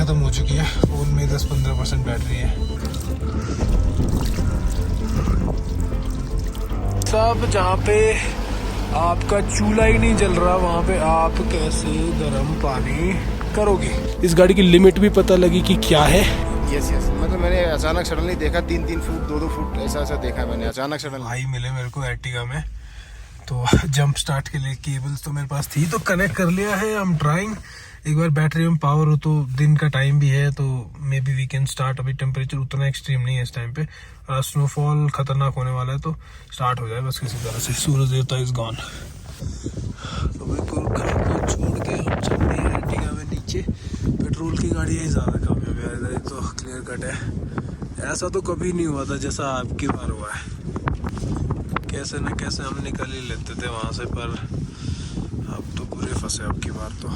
खत्म हो चुकी है। फ़ोन में 10-15% बैटरी है। सब जहाँ पे आपका चूल्हा ही नहीं जल रहा वहाँ पे आप कैसे गर्म पानी करोगे। इस गाड़ी की लिमिट भी पता लगी कि क्या है। यस मतलब मैंने अचानक सडनली देखा 3-3 फुट 2-2 फुट ऐसा देखा मैंने अचानक सडनली। भाई मिले मेरे को एर्टिगा में, तो जंप स्टार्ट के लिए केबल्स तो मेरे पास थी तो कनेक्ट कर लिया है। हम ट्राइंग, एक बार बैटरी में पावर हो तो दिन का टाइम भी है तो maybe we can start. अभी टेम्परेचर उतना एक्सट्रीम नहीं है इस टाइम पे, स्नोफॉल खतरनाक होने वाला है तो स्टार्ट हो जाए बस किसी तरह से। सूरज देवता इज गॉन। तो भाई गोरखा को छोड़ के हम चल रहे हैं एर्टिगा में नीचे। पेट्रोल की गाड़ी ही ज़्यादा कामयाब है इधर, तो क्लियर कट है। ऐसा तो कभी नहीं हुआ था जैसा आपकी बार हुआ है। कैसे न कैसे हम निकल ही लेते थे वहाँ से, पर अब तो पूरे फंसे अब की बार तो।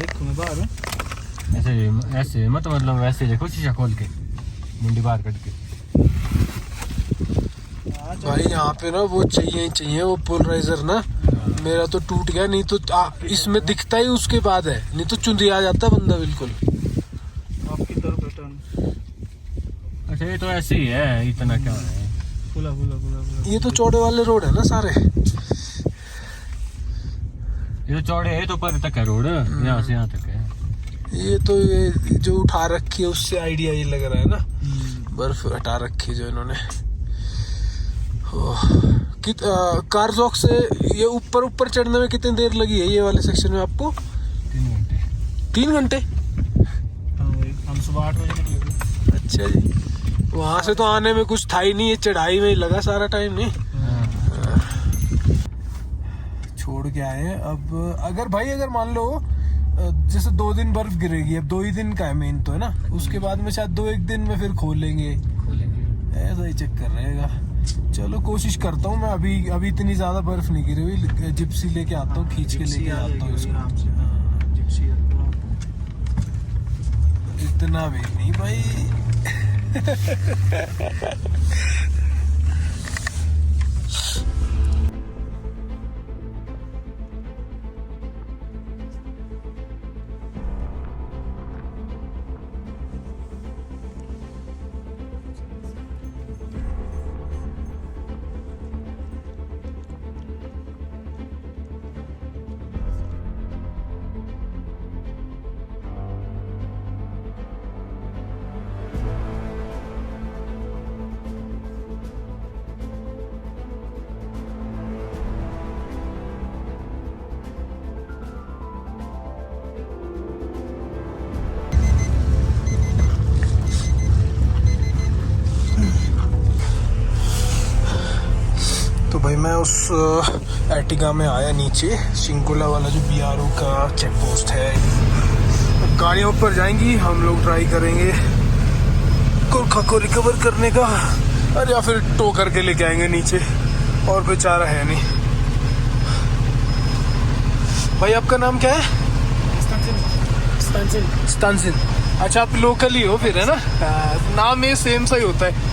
देखो मैं बाहर हूँ ऐसे ऐसे मतलब वैसे देखो शीशा खोल के मुंडी बाहर कट के। भाई यहाँ पे ना वो चाहिए वो पोलराइजर ना। मेरा तो टूट गया, नहीं तो इसमें दिखता ही उसके बाद है, नहीं तो चुंदिया जाता बंदा बिल्कुल। आपकी तरफ रिटर्न। अच्छा ये तो ऐसे ही है, इतना क्या है। खुला ये तो चौड़े वाले रोड है ना सारे। ये तो चौड़े है तो पर तक है रोड, यहाँ से यहाँ तक है। ये तो ये जो उठा रखी है उससे आइडिया ये लग रहा है ना, बर्फ हटा रखी जो इन्होंने। कारजॉक से ये ऊपर चढ़ने में कितनी देर लगी है ये वाले सेक्शन में आपको? 3 घंटे। 3 घंटे? हम सुबह 8 बजे निकले। अच्छा जी। वहां से तो आने में कुछ था ही नहीं, ये चढ़ाई में ही लगा सारा टाइम। नहीं छोड़ के आए। अब अगर मान लो जैसे 2 दिन बर्फ गिरेगी, अब 2 ही दिन का है मेन तो है ना, उसके बाद में शायद 2-1 दिन में फिर खोलेंगे, ऐसा ही चक्कर रहेगा। चलो कोशिश करता हूँ मैं। अभी इतनी ज्यादा बर्फ नहीं गिरी हुई, जिप्सी लेके आता हूँ, खींच के लेके आता हूँ इसको। इतना भी नहीं भाई। तो भाई मैं उस एर्टिगा में आया नीचे, शिंकुला वाला जो BRO का चेक पोस्ट है। गाड़ियाँ ऊपर जाएंगी, हम लोग ट्राई करेंगे गोरखा को रिकवर करने का, और या फिर टो करके लेके आएंगे नीचे, और कोई चारा है नहीं। भाई आपका नाम क्या है? स्तानसिन। अच्छा आप लोकल ही हो फिर, है ना? नाम ये सेम सा ही होता है।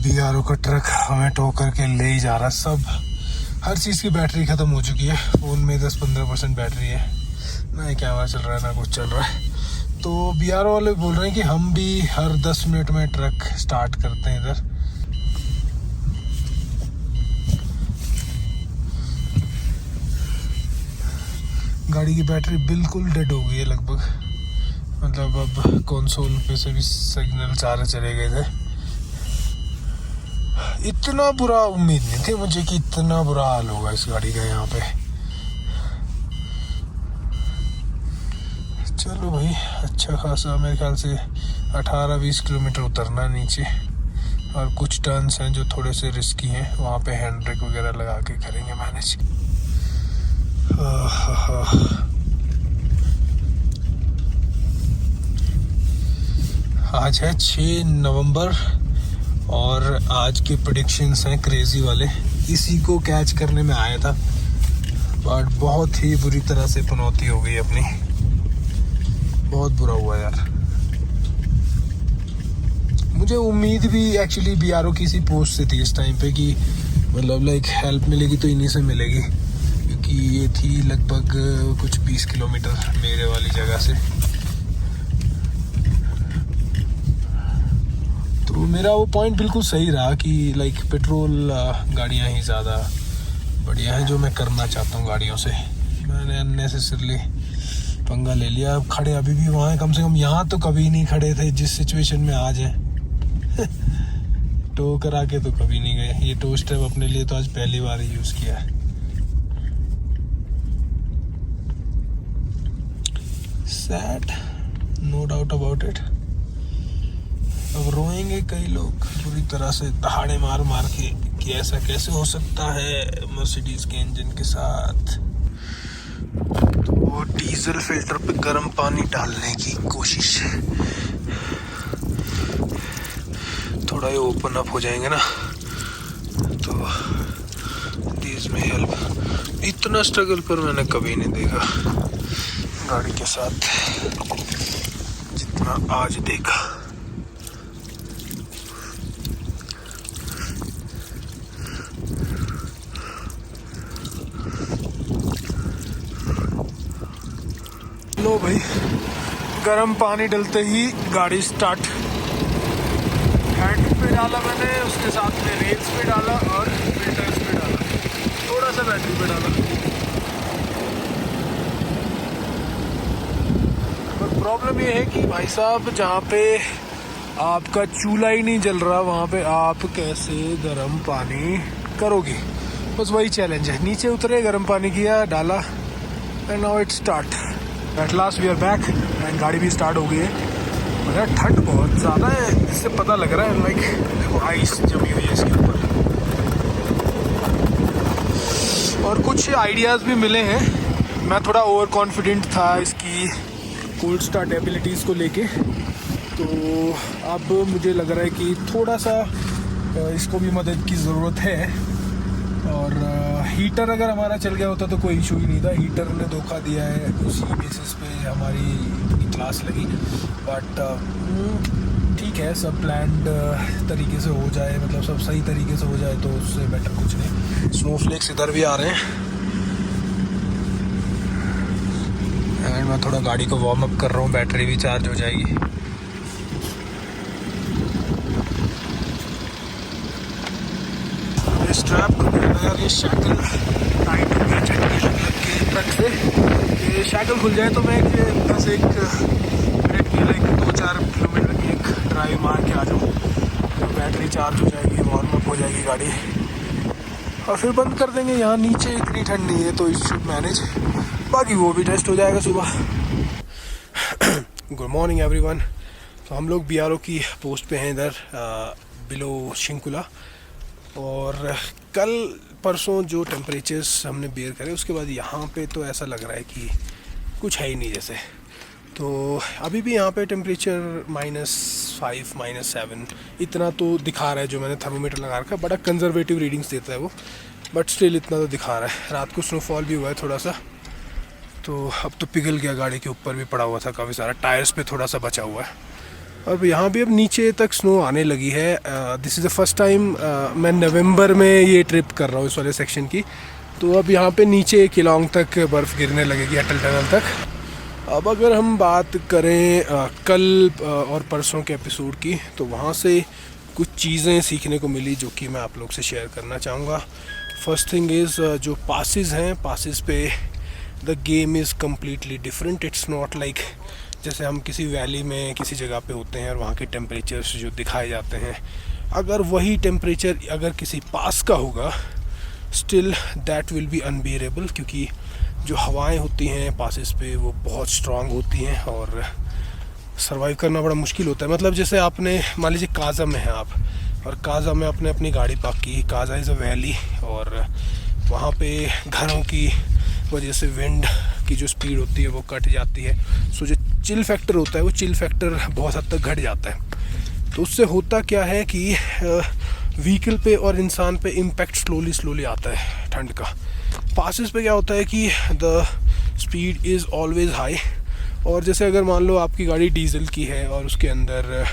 BRO का ट्रक हमें टो करके ले ही जा रहा है। सब हर चीज़ की बैटरी ख़त्म हो चुकी है। फ़ोन में 10-15% बैटरी है ना, कैमरा चल रहा है ना कुछ चल रहा है। तो BRO वाले बोल रहे हैं कि हम भी हर 10 मिनट में ट्रक स्टार्ट करते हैं इधर। गाड़ी की बैटरी बिल्कुल डेड हो गई है लगभग, मतलब अब कंसोल पे से भी सिग्नल सारे चले गए थे। इतना बुरा उम्मीद नहीं थी मुझे कि इतना बुरा हाल होगा इस गाड़ी का यहाँ पे। चलो भाई, अच्छा खासा मेरे ख्याल से 18-20 किलोमीटर उतरना है नीचे, और कुछ टर्न्स हैं जो थोड़े से रिस्की हैं, वहाँ पे हैंड ब्रेक वगैरह लगा के करेंगे मैनेज। आज है 6 नवंबर और आज के प्रेडिक्शंस हैं क्रेजी वाले। इसी को कैच करने में आया था, बट बहुत ही बुरी तरह से पनौती हो गई अपनी। बहुत बुरा हुआ यार। मुझे उम्मीद भी एक्चुअली BRO की सी पोस्ट से थी इस टाइम पे कि मतलब लाइक हेल्प मिलेगी तो इन्हीं से मिलेगी, क्योंकि ये थी लगभग कुछ 20 किलोमीटर मेरे वाली जगह से। तो मेरा वो पॉइंट बिल्कुल सही रहा कि लाइक पेट्रोल गाड़ियाँ ही ज़्यादा बढ़िया हैं जो मैं करना चाहता हूँ गाड़ियों से। मैंने अननेसेसरली पंगा ले लिया। अब खड़े अभी भी वहाँ हैं, कम से कम यहाँ तो कभी नहीं खड़े थे जिस सिचुएशन में आज है। टो करा के तो कभी नहीं गए। ये टो स्टेप अपने लिए तो आज पहली बार ही यूज़ किया है। Sad, no doubt about it. अब रोएंगे कई लोग पूरी तरह से दहाड़े मार मार के कि ऐसा कैसे हो सकता है मर्सिडीज के इंजन के साथ। तो डीजल फिल्टर पे गर्म पानी डालने की कोशिश, थोड़ा ये ओपन अप हो जाएंगे ना तो दीज में हेल्प। इतना स्ट्रगल पर मैंने कभी नहीं देखा गाड़ी के साथ जितना आज देखा। लो भाई, गर्म पानी डलते ही गाड़ी स्टार्ट। हैंड पे डाला मैंने, उसके साथ में रेल्स पे डाला और फिल्टर्स पे डाला, थोड़ा सा बैटरी पे डाला। पर प्रॉब्लम ये है कि भाई साहब जहाँ पे आपका चूल्हा ही नहीं जल रहा वहाँ पे आप कैसे गर्म पानी करोगे, बस वही चैलेंज है। नीचे उतरे, गर्म पानी किया, डाला, and now it start. At last we are back and गाड़ी भी स्टार्ट हो गई है। मगर ठंड बहुत ज़्यादा है, इससे पता लग रहा है लाइक देखो आइस जमी हुई है इसके ऊपर। और कुछ आइडियाज़ भी मिले हैं। मैं थोड़ा ओवर कॉन्फिडेंट था इसकी कोल्ड स्टार्ट एबिलिटीज़ को लेके, तो अब मुझे लग रहा है कि थोड़ा सा इसको भी मदद की ज़रूरत है। और हीटर अगर हमारा चल गया होता तो कोई इशू ही नहीं था। हीटर ने धोखा दिया है, उसी बेसिस पे हमारी इतनी क्लास लगी। बट ठीक है, सब प्लान्ड तरीके से हो जाए, मतलब सब सही तरीके से हो जाए तो उससे बेटर कुछ नहीं। स्नोफ्लेक्स इधर भी आ रहे हैं एंड मैं थोड़ा गाड़ी को वार्म अप कर रहा हूँ, बैटरी भी चार्ज हो जाएगी। स्ट्रैप यार, ये शैकल टाइट हो गया ट्रक से। ये शैकल खुल जाए तो मैं एक मिनट की लाइक 2-4 किलोमीटर की एक ड्राइव मार के आ जाऊँ, तो बैटरी चार्ज हो जाएगी, वार्म अप हो जाएगी गाड़ी, और फिर बंद कर देंगे। यहाँ नीचे इतनी ठंड नहीं है तो इट शुड मैनेज, बाकी वो भी टेस्ट हो जाएगा सुबह। Good morning everyone. तो हम लोग BRO की पोस्ट पे हैं इधर बिलो शिंकुला, और कल परसों जो टेम्परेचर्स हमने बेयर करे उसके बाद यहाँ पे तो ऐसा लग रहा है कि कुछ है ही नहीं जैसे। तो अभी भी यहाँ पे टेम्परेचर -5 -7 इतना तो दिखा रहा है जो मैंने थर्मोमीटर लगा रखा है। बड़ा कंजर्वेटिव रीडिंग्स देता है वो, बट स्टिल इतना तो दिखा रहा है। रात को स्नोफॉल भी हुआ है थोड़ा सा, तो अब तो पिघल गया, गाड़ी के ऊपर भी पड़ा हुआ था काफ़ी सारा, टायर्स पे थोड़ा सा बचा हुआ है। और यहाँ भी अब नीचे तक स्नो आने लगी है। This is the first time मैं नवंबर में ये ट्रिप कर रहा हूँ इस वाले सेक्शन की। तो अब यहाँ पे नीचे किलोंग तक बर्फ़ गिरने लगेगी, अटल टनल तक। अब अगर हम बात करें कल और परसों के एपिसोड की, तो वहाँ से कुछ चीज़ें सीखने को मिली जो कि मैं आप लोग से शेयर करना चाहूँगा। फर्स्ट थिंग इज़ जो पासिस हैं, पासिस पे the game is completely different. It's not like जैसे हम किसी वैली में किसी जगह पे होते हैं और वहाँ के टेम्परेचर्स जो दिखाए जाते हैं, अगर वही टेम्परेचर अगर किसी पास का होगा, still that will be unbearable, क्योंकि जो हवाएं होती हैं पासिस पे वो बहुत स्ट्रांग होती हैं और सरवाइव करना बड़ा मुश्किल होता है। मतलब जैसे आपने मान लीजिए काजा में हैं आप, और काजा में आपने अपनी गाड़ी पार्क की। काजा इज़ अ वैली और वहाँ पे घरों की वजह से विंड की जो स्पीड होती है वो कट जाती है। सो जो चिल फैक्टर होता है वो चिल फैक्टर बहुत हद तक घट जाता है। तो उससे होता क्या है कि व्हीकल पे और इंसान पे इम्पैक्ट स्लोली आता है ठंड का। पासिस पे क्या होता है कि the speed is always high, और जैसे अगर मान लो आपकी गाड़ी डीजल की है और उसके अंदर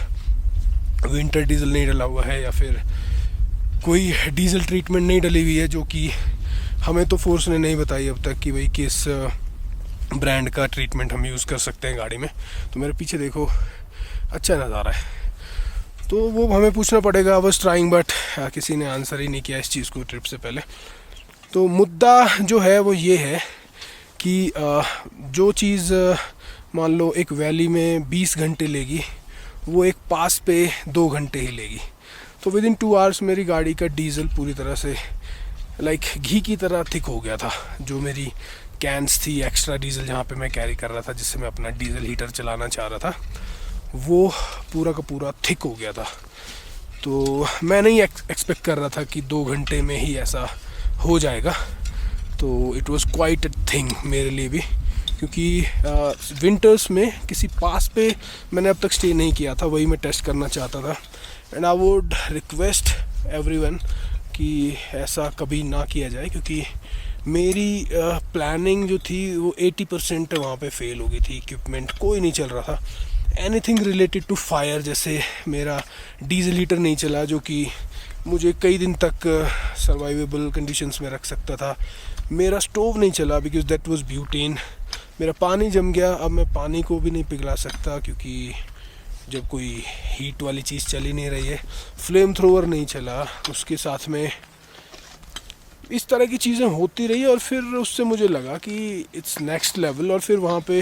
विंटर डीजल नहीं डला हुआ है या फिर कोई डीजल ट्रीटमेंट नहीं डली हुई है, जो कि हमें तो फोर्स ने नहीं बताई अब तक कि भाई किस ब्रांड का ट्रीटमेंट हम यूज़ कर सकते हैं गाड़ी में। तो मेरे पीछे देखो अच्छा नज़ारा है, तो वो हमें पूछना पड़ेगा। बस ट्राइंग, बट किसी ने आंसर ही नहीं किया इस चीज़ को ट्रिप से पहले। तो मुद्दा जो है वो ये है कि जो चीज़ मान लो एक वैली में 20 घंटे लेगी, वो एक पास पे 2 घंटे ही लेगी। तो विद इन 2 आवर्स मेरी गाड़ी का डीजल पूरी तरह से लाइक घी की तरह थिक हो गया था। जो मेरी कैंस थी एक्स्ट्रा डीजल जहाँ पे मैं कैरी कर रहा था, जिससे मैं अपना डीजल हीटर चलाना चाह रहा था, वो पूरा का पूरा थिक हो गया था। तो मैं नहीं एक्सपेक्ट कर रहा था कि 2 घंटे में ही ऐसा हो जाएगा। तो it was quite a thing मेरे लिए भी, क्योंकि विंटर्स में किसी पास पे मैंने अब तक स्टे नहीं किया था, वही मैं टेस्ट करना चाहता था। And I would request everyone कि ऐसा कभी ना किया जाए, क्योंकि मेरी प्लानिंग जो थी वो 80% वहाँ पे फेल हो गई थी। इक्विपमेंट कोई नहीं चल रहा था। एनीथिंग रिलेटेड टू फायर, जैसे मेरा डीजल हीटर नहीं चला, जो कि मुझे कई दिन तक सर्वाइवेबल कंडीशंस में रख सकता था। मेरा स्टोव नहीं चला बिकॉज दैट वाज ब्यूटेन। मेरा पानी जम गया, अब मैं पानी को भी नहीं पिघला सकता क्योंकि जब कोई हीट वाली चीज़ चल ही नहीं रही है। फ्लेम थ्रोवर नहीं चला, उसके साथ में इस तरह की चीज़ें होती रही और फिर उससे मुझे लगा कि इट्स नेक्स्ट लेवल। और फिर वहाँ पे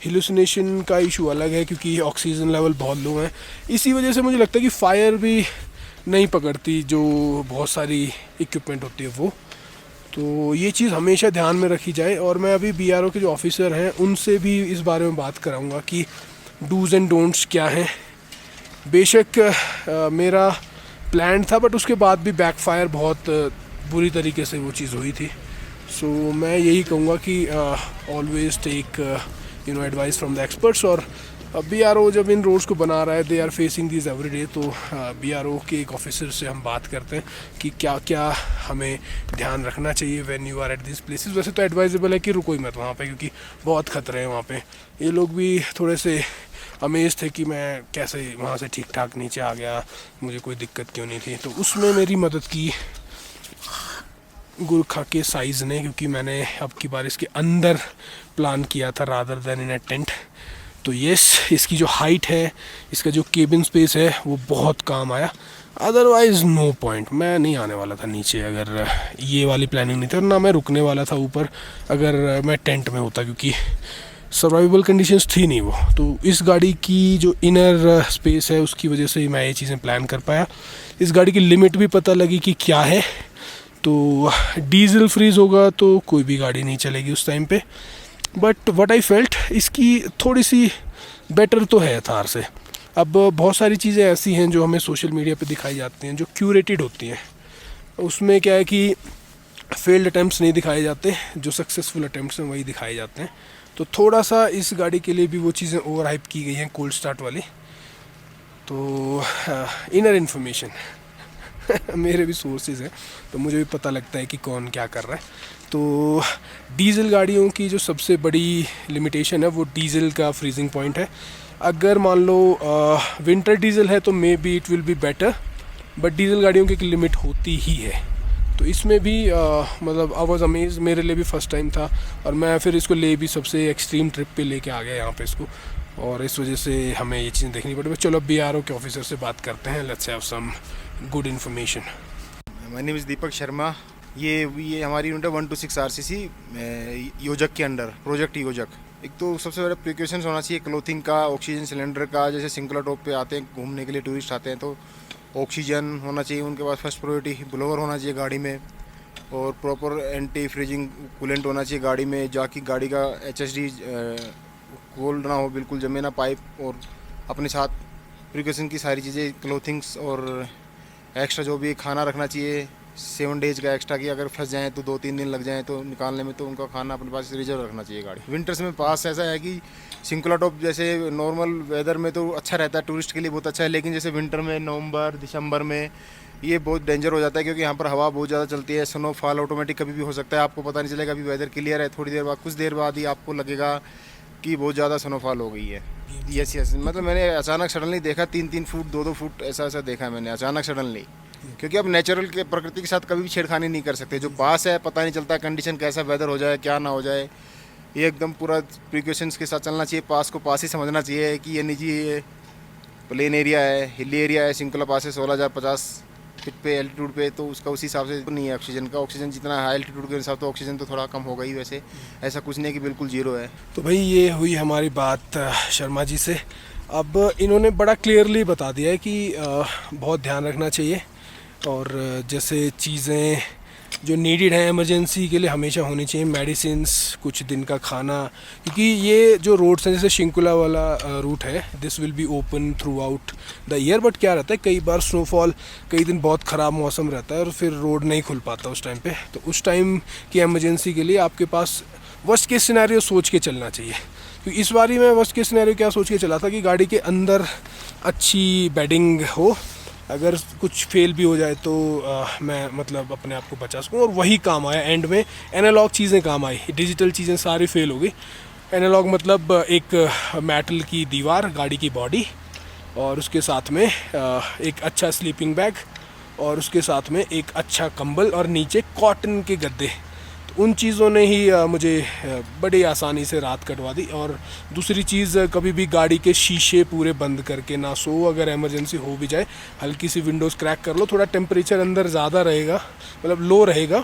हेलुसिनेशन का इशू अलग है क्योंकि ऑक्सीजन लेवल बहुत लो है। इसी वजह से मुझे लगता है कि फायर भी नहीं पकड़ती जो बहुत सारी इक्विपमेंट होती है वो। तो ये चीज़ हमेशा ध्यान में रखी जाए। और मैं अभी BRO के जो ऑफिसर हैं उनसे भी इस बारे में बात कराऊंगा कि डूज एंड डोंट्स क्या हैं। बेशक मेरा प्लान था, बट उसके बाद भी बैकफायर बहुत बुरी तरीके से वो चीज़ हुई थी। सो मैं यही कहूँगा कि always take advice from the experts. और BRO जब इन रोड्स को बना रहा है, they are facing this every day, तो BRO के एक ऑफिसर से हम बात करते हैं कि क्या क्या हमें ध्यान रखना चाहिए when you are at this places. वैसे तो एडवाइजेबल है कि रुको ही मत वहाँ पे, क्योंकि बहुत खतरे हैं वहाँ पे। ये लोग भी थोड़े से अमेज थे कि मैं कैसे वहाँ से ठीक ठाक नीचे आ गया, मुझे कोई दिक्कत क्यों नहीं थी। तो उसमें मेरी मदद की गुरखा के साइज़ ने, क्योंकि मैंने अब की बार इसके अंदर प्लान किया था rather then in a tent. तो यस, इसकी जो हाइट है, इसका जो केबिन स्पेस है वो बहुत काम आया। अदरवाइज़ नो पॉइंट, मैं नहीं आने वाला था नीचे अगर ये वाली प्लानिंग नहीं थी, और ना मैं रुकने वाला था ऊपर अगर मैं टेंट में होता, क्योंकि सर्वाइवल कंडीशंस थी नहीं वो। तो इस गाड़ी की जो इनर स्पेस है उसकी वजह से मैं ये चीज़ें प्लान कर पाया। इस गाड़ी की लिमिट भी पता लगी कि क्या है। तो डीजल फ्रीज होगा तो कोई भी गाड़ी नहीं चलेगी उस टाइम पे। बट व्हाट आई फेल्ट, इसकी थोड़ी सी बेटर तो है थार से। अब बहुत सारी चीज़ें ऐसी हैं जो हमें सोशल मीडिया पे दिखाई जाती हैं जो क्यूरेटेड होती हैं। उसमें क्या है कि फेल्ड अटैम्प्ट्स नहीं दिखाए जाते, जो सक्सेसफुल अटैम्प्ट्स हैं वही दिखाए जाते हैं। तो थोड़ा सा इस गाड़ी के लिए भी वो चीज़ें ओवर हाइप की गई हैं कोल्ड स्टार्ट वाली। तो इनर इन्फॉर्मेशन मेरे भी सोर्सेज हैं, तो मुझे भी पता लगता है कि कौन क्या कर रहा है। तो डीजल गाड़ियों की जो सबसे बड़ी लिमिटेशन है वो डीजल का फ्रीजिंग पॉइंट है। अगर मान लो विंटर डीजल है तो may be it will be better, but diesel गाड़ियों की एक लिमिट होती ही है। तो इसमें भी मतलब आई वाज अमेज, मेरे लिए भी फर्स्ट टाइम था और मैं फिर इसको ले भी सबसे एक्सट्रीम ट्रिप पे लेके आ गया यहाँ पे इसको, और इस वजह से हमें ये चीज़ें देखनी पड़ी। चलो अब BRO के ऑफिसर से बात करते हैं, let's have some good information. My name is Deepak Sharma. ये हमारी यूनिट है 1 to 6 RCC योजक के अंडर, प्रोजेक्ट योजक। एक तो सबसे बड़ा प्रिकॉशंस होना चाहिए क्लोथिंग का, ऑक्सीजन सिलेंडर का। जैसे सिंकुला टॉप पे आते हैं घूमने के लिए, टूरिस्ट आते हैं, तो ऑक्सीजन होना चाहिए उनके पास फर्स्ट प्रायोरिटी। ब्लोअर होना चाहिए गाड़ी में, और प्रॉपर एंटी फ्रीजिंग कूलेंट होना चाहिए गाड़ी में, जाकि गाड़ी का HSD कोल्ड ना हो, बिल्कुल जमे ना पाइप। और अपने साथ प्रिकॉशन की सारी चीज़ें, क्लोथिंग्स और एक्स्ट्रा जो भी खाना रखना चाहिए 7 डेज का एक्स्ट्रा, की अगर फंस जाएँ तो 2-3 दिन लग जाएँ तो निकालने में, तो उनका खाना अपने पास रिजर्व रखना चाहिए गाड़ी। विंटर्स में पास ऐसा है कि सिंकुला टॉप जैसे नॉर्मल वेदर में तो अच्छा रहता है, टूरिस्ट के लिए बहुत अच्छा है, लेकिन जैसे विंटर में नवंबर दिसंबर में ये बहुत डेंजर हो जाता है, क्योंकि यहाँ पर हवा बहुत ज़्यादा चलती है। स्नोफॉल ऑटोमेटिक कभी भी हो सकता है, आपको पता नहीं चलेगा। अभी वेदर क्लियर है, थोड़ी देर बाद, कुछ देर बाद ही आपको लगेगा कि बहुत ज़्यादा स्नोफॉल हो गई है। यस, मतलब मैंने अचानक सडनली देखा 3-3 फुट 2-2 फुट ऐसा देखा है मैंने अचानक सडनली, क्योंकि आप नेचुरल के प्रकृति के साथ कभी भी छेड़खानी नहीं कर सकते। जो पास है पता नहीं चलता कंडीशन कैसा वेदर हो जाए, क्या ना हो जाए। ये एकदम पूरा प्रिकॉशंस के साथ चलना चाहिए। पास को पास ही समझना चाहिए कि ये निजी प्लेन एरिया है, हिली एरिया है। सिंकुला पास है 16,050 फीट पे एल्टीट्यूड पे, तो उसका उसी हिसाब से नहीं है ऑक्सीजन का। ऑक्सीजन जितना हाई एल्टीट्यूड के हिसाब तो ऑक्सीजन तो थोड़ा कम होगा ही, वैसे ऐसा कुछ नहीं है कि बिल्कुल जीरो है। तो भाई ये हुई हमारी बात शर्मा जी से। अब इन्होंने बड़ा क्लियरली बता दिया है कि बहुत ध्यान रखना चाहिए, और जैसे चीज़ें जो नीडेड हैं इमरजेंसी के लिए हमेशा होनी चाहिए, मेडिसिन्स, कुछ दिन का खाना, क्योंकि ये जो रोड्स हैं जैसे शिंकुला वाला रूट है, this will be open through out the year. But क्या रहता है, कई बार स्नोफॉल, कई दिन बहुत ख़राब मौसम रहता है और फिर रोड नहीं खुल पाता उस टाइम पे, तो उस टाइम की इमरजेंसी के लिए आपके पास वर्स्ट केस सिनेरियो सोच के चलना चाहिए। तो इस बारी मैं वर्स्ट केस सिनेरियो क्या सोच के चला था कि गाड़ी के अंदर अच्छी बेडिंग हो, अगर कुछ फेल भी हो जाए तो मैं मतलब अपने आप को बचा सकूँ, और वही काम आया एंड में। एनालॉग चीज़ें काम आई, डिजिटल चीज़ें सारी फेल हो गई। एनालॉग मतलब एक मेटल की दीवार, गाड़ी की बॉडी, और उसके साथ में एक अच्छा स्लीपिंग बैग, और उसके साथ में एक अच्छा कंबल, और नीचे कॉटन के गद्दे। उन चीज़ों ने ही मुझे बड़ी आसानी से रात कटवा दी। और दूसरी चीज़, कभी भी गाड़ी के शीशे पूरे बंद करके ना सो। अगर इमरजेंसी हो भी जाए, हल्की सी विंडोज़ क्रैक कर लो, थोड़ा टेम्परेचर अंदर ज़्यादा रहेगा, मतलब लो रहेगा,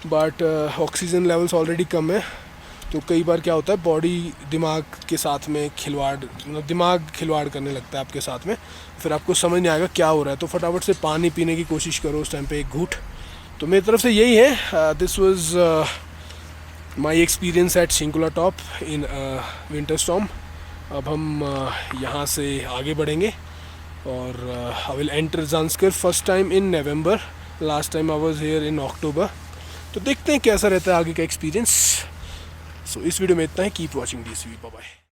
बट ऑक्सीजन लेवल्स ऑलरेडी कम है। तो कई बार क्या होता है, बॉडी दिमाग के साथ में खिलवाड़, मतलब दिमाग खिलवाड़ करने लगता है आपके साथ में, फिर आपको समझ नहीं आएगा क्या हो रहा है। तो फटाफट से पानी पीने की कोशिश करो उस टाइम पे, एक घूंट। तो मेरी तरफ से यही है। This was my experience at Shinkula top in winter storm. अब हम यहाँ से आगे बढ़ेंगे, और I will enter Zanskar first time in November. Last time I was here in October. तो देखते हैं कैसा रहता है आगे का एक्सपीरियंस। सो इस वीडियो में इतना ही। Keep watching DCV, bye bye.